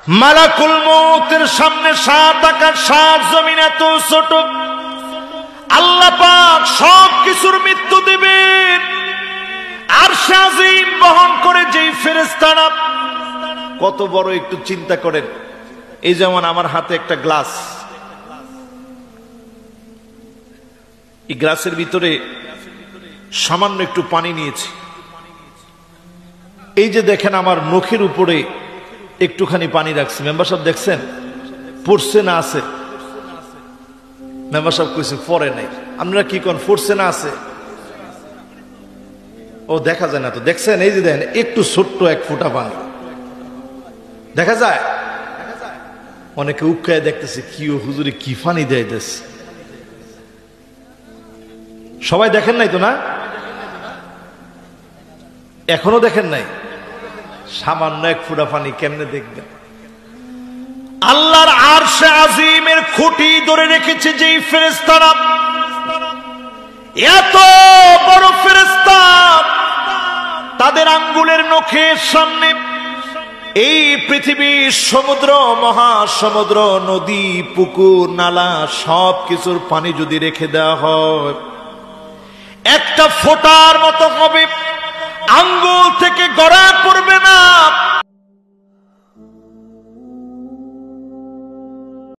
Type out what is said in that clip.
মালাকুল মউতের সামনে 7 আকাশ 7 জমিন এত ছোট, আল্লাহ পাক সব কিছুর মৃত্যু দিবেন। আরশে আজিম বহন করে যেই ফেরেশতারা, কত বড় একটু চিন্তা করেন। এই যেমন আমার হাতে একটা গ্লাস, এই গ্লাসের ভিতরে সামান্য একটু পানি নিয়েছি। এই যে দেখেন আমার নখের উপরে একটুখানি পানি রাখছি। মেম্বার সাহেব দেখছেন পড়ছে না আছে? মেম্বার সাহেব কইছে পরে নাই। আপনারা কি কোন পড়ছে না আছে? ও দেখা যায় না তো। দেখছেন এই যে দেখেন একটু ছোট্ট 1 ফোঁটা পানি দেখা যায়। অনেকে উৎকায় দেখতেছে কি ও হুজুরে কি পানি দেয় দেশ। সবাই দেখেন নাই তো না? এখনো দেখেন নাই? সামান্য 1 ফোঁটা পানি কেমনে দেখবেন? আল্লাহর আরশে আজিমের খুঁটি ধরে রেখেছে যেই ফেরেশতারা, এত বড় ফেরেশতা, তাদের আঙ্গুলের নখের সামনে এই পৃথিবীর সমুদ্র, মহাসমুদ্র, নদী, পুকুর, নালা সব কিছুর পানি যদি রেখে দেওয়া হয়, একটা ফোঁটার মতো হবে, আঙ্গুল থেকে গড়া পড়বে না।